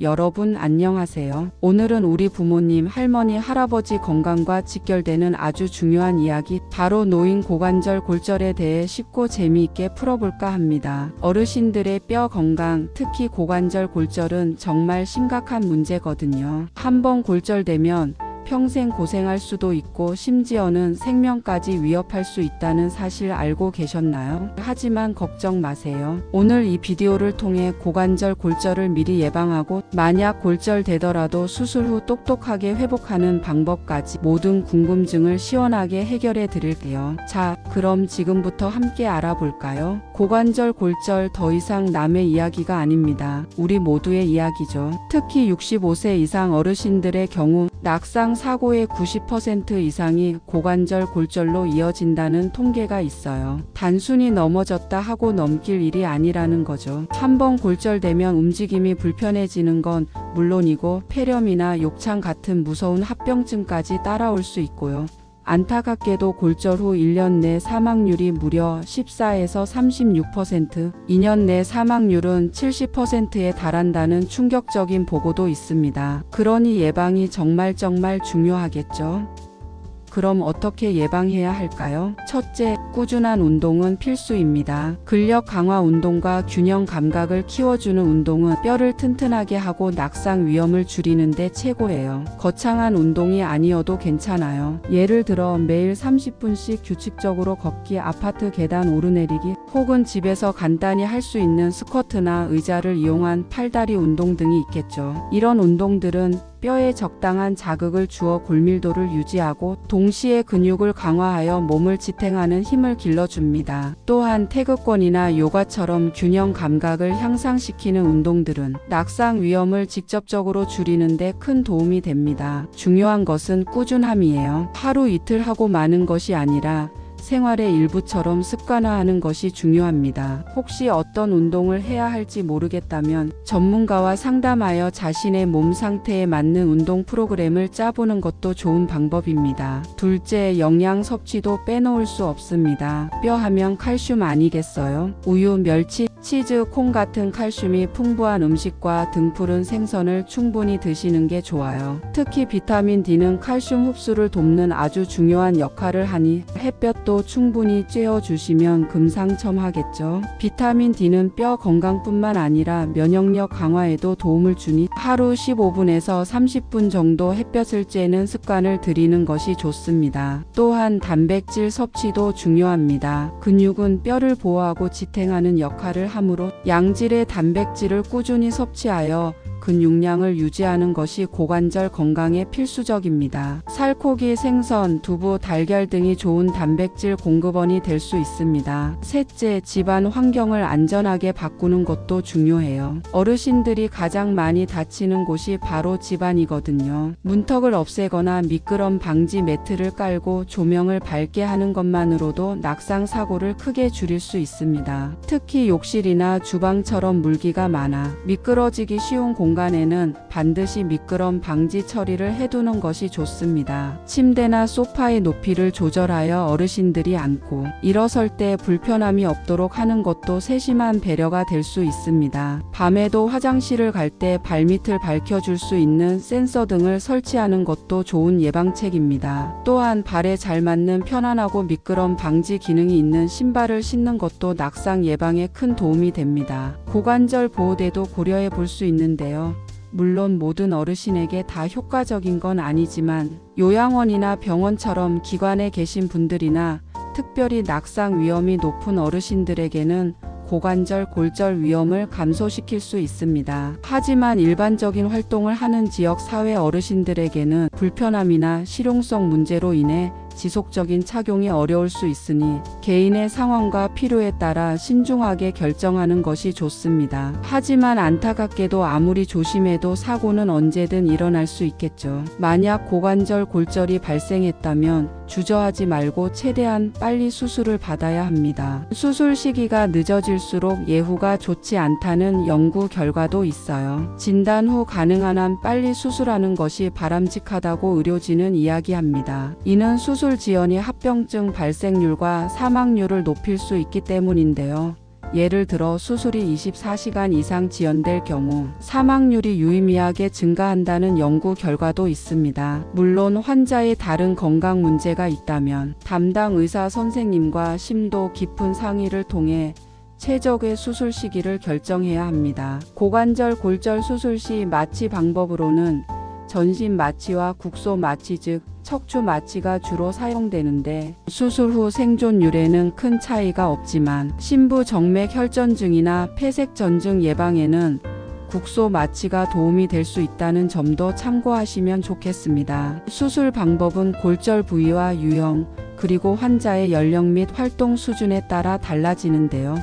여러분 안녕하세요. 오늘은 우리 부모님, 할머니, 할아버지 건강과 직결되는 아주 중요한 이야기, 바로 노인 고관절 골절에 대해 쉽고 재미있게 풀어볼까 합니다. 어르신들의 뼈 건강, 특히 고관절 골절은 정말 심각한 문제거든요. 한번 골절되면 평생 고생할 수도 있고 심지어는 생명까지 위협할 수 있다는 사실 알고 계셨나요? 하지만 걱정 마세요. 오늘 이 비디오를 통해 고관절 골절을 미리 예방하고 만약 골절되더라도 수술 후 똑똑하게 회복하는 방법까지 모든 궁금증을 시원하게 해결해 드릴게요. 자, 그럼 지금부터 함께 알아볼까요? 고관절 골절 더 이상 남의 이야기가 아닙니다. 우리 모두의 이야기죠. 특히 65세 이상 어르신들의 경우 낙상 사고의 90% 이상이 고관절 골절로 이어진다는 통계가 있어요. 단순히 넘어졌다 하고 넘길 일이 아니라는 거죠. 한번 골절되면 움직임이 불편해지는 건 물론이고 폐렴이나 욕창 같은 무서운 합병증까지 따라올 수 있고요. 안타깝게도 골절 후 1년 내 사망률이 무려 14에서 36%, 2년 내 사망률은 70%에 달한다는 충격적인 보고도 있습니다. 그러니 예방이 정말 중요하겠죠. 그럼 어떻게 예방해야 할까요? 첫째, 꾸준한 운동은 필수입니다. 근력 강화 운동과 균형 감각을 키워주는 운동은 뼈를 튼튼하게 하고 낙상 위험을 줄이는 데 최고예요. 거창한 운동이 아니어도 괜찮아요. 예를 들어 매일 30분씩 규칙적으로 걷기, 아파트 계단 오르내리기, 혹은 집에서 간단히 할 수 있는 스쿼트나 의자를 이용한 팔다리 운동 등이 있겠죠. 이런 운동들은 뼈에 적당한 자극을 주어 골밀도를 유지하고 동시에 근육을 강화하여 몸을 지탱하는 힘을 길러줍니다. 또한 태극권이나 요가처럼 균형 감각을 향상시키는 운동들은 낙상 위험을 직접적으로 줄이는 데 큰 도움이 됩니다. 중요한 것은 꾸준함이에요. 하루 이틀 하고 마는 것이 아니라 생활의 일부처럼 습관화하는 것이 중요합니다. 혹시 어떤 운동을 해야 할지 모르겠다면 전문가와 상담하여 자신의 몸 상태에 맞는 운동 프로그램을 짜보는 것도 좋은 방법입니다. 둘째, 영양 섭취도 빼놓을 수 없습니다. 뼈 하면 칼슘 아니겠어요? 우유, 멸치, 치즈, 콩 같은 칼슘이 풍부한 음식과 등푸른 생선을 충분히 드시는 게 좋아요. 특히 비타민 D는 칼슘 흡수를 돕는 아주 중요한 역할을 하니 햇볕도 충분히 쬐어주시면 금상첨화겠죠. 비타민 D는 뼈 건강뿐만 아니라 면역력 강화에도 도움을 주니 하루 15분에서 30분 정도 햇볕을 쬐는 습관을 들이는 것이 좋습니다. 또한 단백질 섭취도 중요합니다. 근육은 뼈를 보호하고 지탱하는 역할을 하므로 양질의 단백질을 꾸준히 섭취하여 근육량을 유지하는 것이 고관절 건강에 필수적입니다. 살코기, 생선, 두부, 달걀 등이 좋은 단백질 공급원이 될 수 있습니다. 셋째, 집안 환경을 안전하게 바꾸는 것도 중요해요. 어르신들이 가장 많이 다치는 곳이 바로 집안이거든요. 문턱을 없애거나 미끄럼 방지 매트를 깔고 조명을 밝게 하는 것만으로도 낙상 사고를 크게 줄일 수 있습니다. 특히 욕실이나 주방처럼 물기가 많아 미끄러지기 쉬운 공간에는 반드시 미끄럼 방지 처리를 해두는 것이 좋습니다. 침대나 소파의 높이를 조절하여 어르신들이 앉고 일어설 때 불편함이 없도록 하는 것도 세심한 배려가 될 수 있습니다. 밤에도 화장실을 갈 때 발밑을 밝혀줄 수 있는 센서 등을 설치하는 것도 좋은 예방책입니다. 또한 발에 잘 맞는 편안하고 미끄럼 방지 기능이 있는 신발을 신는 것도 낙상 예방에 큰 도움이 됩니다. 고관절 보호대도 고려해 볼 수 있는데요. 물론 모든 어르신에게 다 효과적인 건 아니지만 요양원이나 병원처럼 기관에 계신 분들이나 특별히 낙상 위험이 높은 어르신들에게는 고관절 골절 위험을 감소시킬 수 있습니다. 하지만 일반적인 활동을 하는 지역 사회 어르신들에게는 불편함이나 실용성 문제로 인해 지속적인 착용이 어려울 수 있으니 개인의 상황과 필요에 따라 신중하게 결정하는 것이 좋습니다. 하지만 안타깝게도 아무리 조심해도 사고는 언제든 일어날 수 있겠죠. 만약 고관절 골절이 발생했다면 주저하지 말고 최대한 빨리 수술을 받아야 합니다. 수술 시기가 늦어질수록 예후가 좋지 않다는 연구 결과도 있어요. 진단 후 가능한 한 빨리 수술하는 것이 바람직하다고 의료진은 이야기합니다. 이는 수술 지연이 합병증 발생률과 사망률을 높일 수 있기 때문인데요. 예를 들어 수술이 24시간 이상 지연될 경우 사망률이 유의미하게 증가한다는 연구 결과도 있습니다. 물론 환자의 다른 건강 문제가 있다면 담당 의사 선생님과 심도 깊은 상의를 통해 최적의 수술 시기를 결정해야 합니다. 고관절 골절 수술 시 마취 방법으로는 전신 마취와 국소 마취 즉 척추 마취가 주로 사용되는데 수술 후 생존율에는 큰 차이가 없지만 심부 정맥 혈전증이나 폐색전증 예방에는 국소 마취가 도움이 될 수 있다는 점도 참고하시면 좋겠습니다. 수술 방법은 골절 부위와 유형, 그리고 환자의 연령 및 활동 수준에 따라 달라지는데요.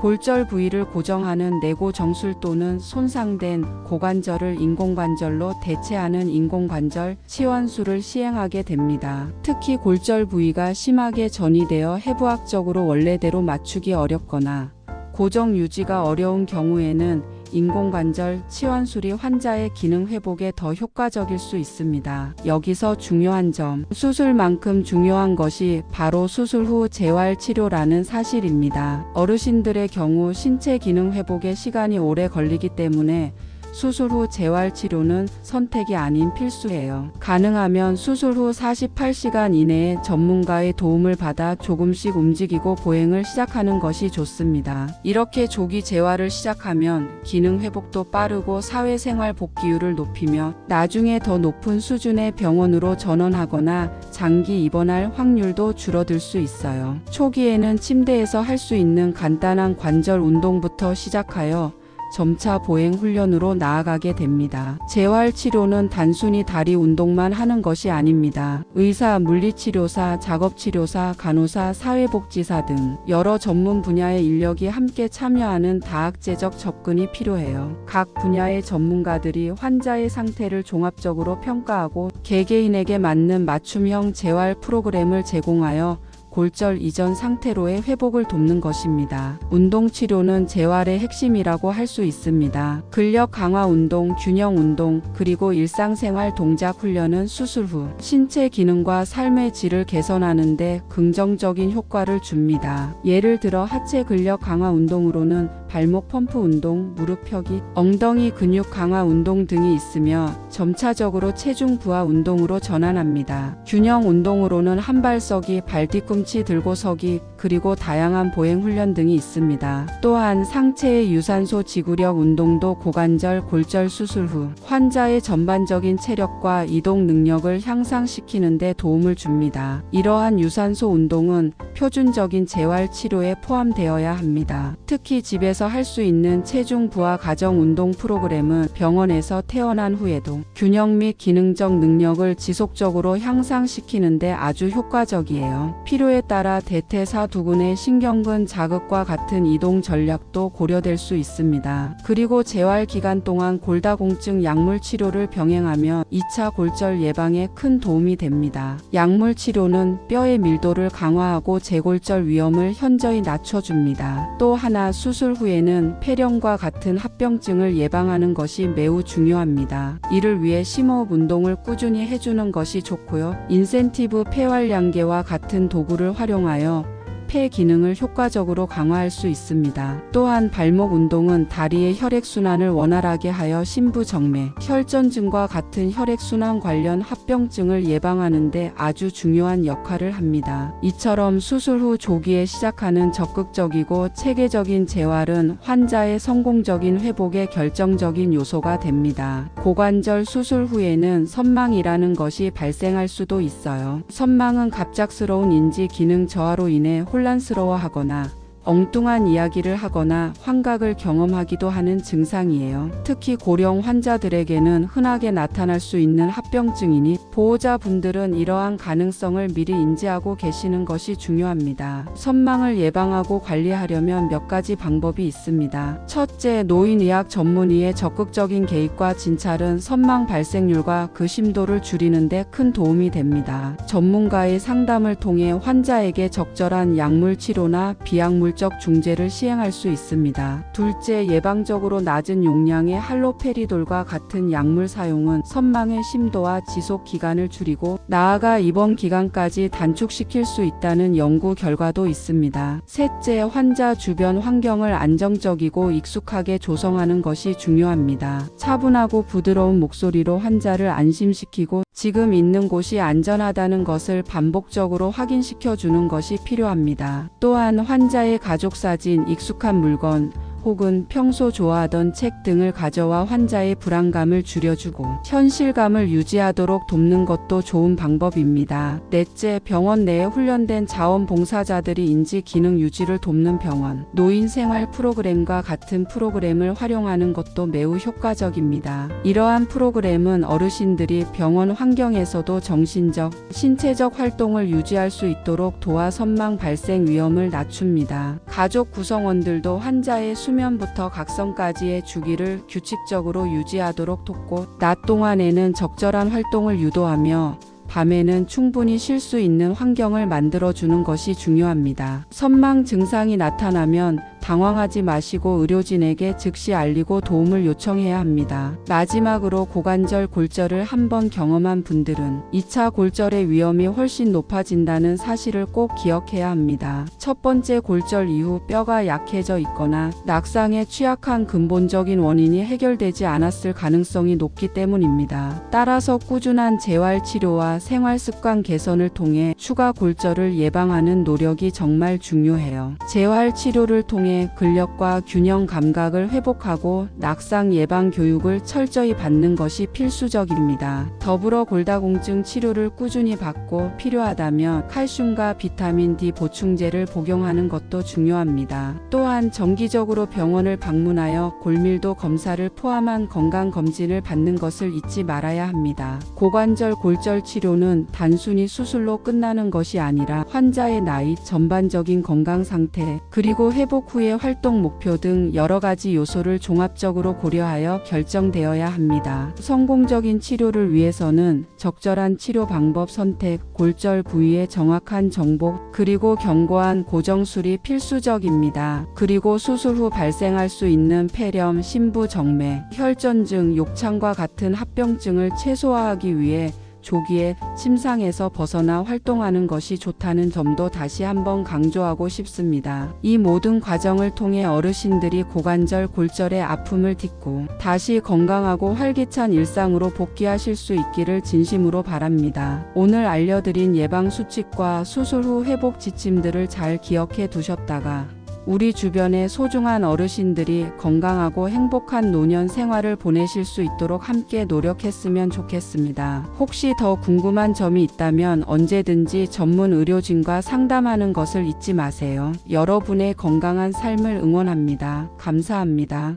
골절 부위를 고정하는 내고 정술 또는 손상된 고관절을 인공관절로 대체하는 인공관절 치환술을 시행하게 됩니다. 특히 골절 부위가 심하게 전이되어 해부학적으로 원래대로 맞추기 어렵거나 고정 유지가 어려운 경우에는 인공관절 치환술이 환자의 기능 회복에 더 효과적일 수 있습니다. 여기서 중요한 점, 수술만큼 중요한 것이 바로 수술 후 재활치료라는 사실입니다. 어르신들의 경우 신체 기능 회복에 시간이 오래 걸리기 때문에 수술 후 재활치료는 선택이 아닌 필수예요. 가능하면 수술 후 48시간 이내에 전문가의 도움을 받아 조금씩 움직이고 보행을 시작하는 것이 좋습니다. 이렇게 조기 재활을 시작하면 기능 회복도 빠르고 사회생활 복귀율을 높이며 나중에 더 높은 수준의 병원으로 전원하거나 장기 입원할 확률도 줄어들 수 있어요. 초기에는 침대에서 할 수 있는 간단한 관절 운동부터 시작하여 점차 보행 훈련으로 나아가게 됩니다. 재활치료는 단순히 다리 운동만 하는 것이 아닙니다. 의사, 물리치료사, 작업치료사, 간호사, 사회복지사 등 여러 전문 분야의 인력이 함께 참여하는 다학제적 접근이 필요해요. 각 분야의 전문가들이 환자의 상태를 종합적으로 평가하고 개개인에게 맞는 맞춤형 재활 프로그램을 제공하여 골절 이전 상태로의 회복을 돕는 것입니다. 운동치료는 재활의 핵심이라고 할 수 있습니다. 근력 강화 운동, 균형 운동, 그리고 일상생활 동작 훈련은 수술 후 신체 기능과 삶의 질을 개선하는 데 긍정적인 효과를 줍니다. 예를 들어 하체 근력 강화 운동으로는 발목 펌프 운동, 무릎 펴기, 엉덩이 근육 강화 운동 등이 있으며 점차적으로 체중 부하 운동으로 전환합니다. 균형 운동으로는 한발 서기, 발 뒤꿈치 들고 서기, 그리고 다양한 보행 훈련 등이 있습니다. 또한 상체의 유산소 지구력 운동도 고관절 골절 수술 후 환자의 전반적인 체력과 이동 능력을 향상시키는 데 도움을 줍니다. 이러한 유산소 운동은 표준적인 재활 치료에 포함되어야 합니다. 특히 집에서 할 수 있는 체중 부하 가정 운동 프로그램은 병원에서 퇴원한 후에도 균형 및 기능적 능력을 지속적으로 향상시키는 데 아주 효과적이에요. 필요에 따라 대퇴사두근의 신경근 자극과 같은 이동 전략도 고려될 수 있습니다. 그리고 재활 기간 동안 골다공증 약물 치료를 병행하며 2차 골절 예방에 큰 도움이 됩니다. 약물 치료는 뼈의 밀도를 강화하고 재골절 위험을 현저히 낮춰줍니다. 또 하나 수술 후에는 폐렴과 같은 합병증을 예방하는 것이 매우 중요합니다. 이를 위해 심호흡 운동을 꾸준히 해주는 것이 좋고요. 인센티브 폐활량계와 같은 도구를 활용하여 폐 기능을 효과적으로 강화할 수 있습니다. 또한 발목 운동은 다리의 혈액순환을 원활하게 하여 심부 정맥, 혈전증과 같은 혈액순환 관련 합병증을 예방하는 데 아주 중요한 역할을 합니다. 이처럼 수술 후 조기에 시작하는 적극적이고 체계적인 재활은 환자의 성공적인 회복에 결정적인 요소가 됩니다. 고관절 수술 후에는 선망이라는 것이 발생할 수도 있어요. 선망은 갑작스러운 인지 기능 저하로 인해 혼란스러워하거나 엉뚱한 이야기를 하거나 환각을 경험하기도 하는 증상이에요. 특히 고령 환자들에게는 흔하게 나타날 수 있는 합병증이니 보호자분들은 이러한 가능성을 미리 인지하고 계시는 것이 중요합니다. 선망을 예방하고 관리하려면 몇 가지 방법이 있습니다. 첫째, 노인의학 전문의의 적극적인 개입과 진찰은 선망 발생률과 그 심도를 줄이는 데 큰 도움이 됩니다. 전문가의 상담을 통해 환자에게 적절한 약물 치료나 비약물 물적 중재를 시행할 수 있습니다. 둘째, 예방적으로 낮은 용량의 할로페리돌과 같은 약물 사용은 선망의 심도와 지속 기간을 줄이고 나아가 입원 기간까지 단축시킬 수 있다는 연구 결과도 있습니다. 셋째, 환자 주변 환경을 안정적이고 익숙하게 조성하는 것이 중요합니다. 차분하고 부드러운 목소리로 환자를 안심시키고 지금 있는 곳이 안전하다는 것을 반복적으로 확인시켜 주는 것이 필요합니다. 또한 환자의 가족 사진, 익숙한 물건, 혹은 평소 좋아하던 책 등을 가져와 환자의 불안감을 줄여주고 현실감을 유지하도록 돕는 것도 좋은 방법입니다. 넷째, 병원 내에 훈련된 자원봉사자들이 인지 기능 유지를 돕는 병원, 노인 생활 프로그램과 같은 프로그램을 활용하는 것도 매우 효과적입니다. 이러한 프로그램은 어르신들이 병원 환경에서도 정신적, 신체적 활동을 유지할 수 있도록 도와 선망 발생 위험을 낮춥니다. 가족 구성원들도 환자의 수면부터 각성까지의 주기를 규칙적으로 유지하도록 돕고 낮 동안에는 적절한 활동을 유도하며 밤에는 충분히 쉴 수 있는 환경을 만들어주는 것이 중요합니다. 선망 증상이 나타나면 당황하지 마시고 의료진에게 즉시 알리고 도움을 요청해야 합니다. 마지막으로 고관절 골절을 한번 경험한 분들은 2차 골절의 위험이 훨씬 높아진다는 사실을 꼭 기억해야 합니다. 첫 번째 골절 이후 뼈가 약해져 있거나 낙상에 취약한 근본적인 원인이 해결되지 않았을 가능성이 높기 때문입니다. 따라서 꾸준한 재활 치료와 생활 습관 개선을 통해 추가 골절을 예방하는 노력이 정말 중요해요. 재활 치료를 통해 근력과 균형 감각을 회복하고 낙상 예방 교육을 철저히 받는 것이 필수적입니다. 더불어 골다공증 치료를 꾸준히 받고 필요하다면 칼슘과 비타민 D 보충제를 복용하는 것도 중요합니다. 또한 정기적으로 병원을 방문하여 골밀도 검사를 포함한 건강검진을 받는 것을 잊지 말아야 합니다. 고관절 골절 치료는 단순히 수술로 끝나는 것이 아니라 환자의 나이, 전반적인 건강 상태, 그리고 회복 후의 활동 목표 등 여러 가지 요소를 종합적으로 고려하여 결정되어야 합니다. 성공적인 치료를 위해서는 적절한 치료 방법 선택, 골절 부위의 정확한 정보, 그리고 견고한 고정술이 필수적입니다. 그리고 수술 후 발생할 수 있는 폐렴, 심부정맥, 혈전증, 욕창과 같은 합병증을 최소화하기 위해 조기에 침상에서 벗어나 활동하는 것이 좋다는 점도 다시 한번 강조하고 싶습니다. 이 모든 과정을 통해 어르신들이 고관절 골절의 아픔을 딛고 다시 건강하고 활기찬 일상으로 복귀하실 수 있기를 진심으로 바랍니다. 오늘 알려드린 예방 수칙과 수술 후 회복 지침들을 잘 기억해 두셨다가 우리 주변의 소중한 어르신들이 건강하고 행복한 노년 생활을 보내실 수 있도록 함께 노력했으면 좋겠습니다. 혹시 더 궁금한 점이 있다면 언제든지 전문 의료진과 상담하는 것을 잊지 마세요. 여러분의 건강한 삶을 응원합니다. 감사합니다.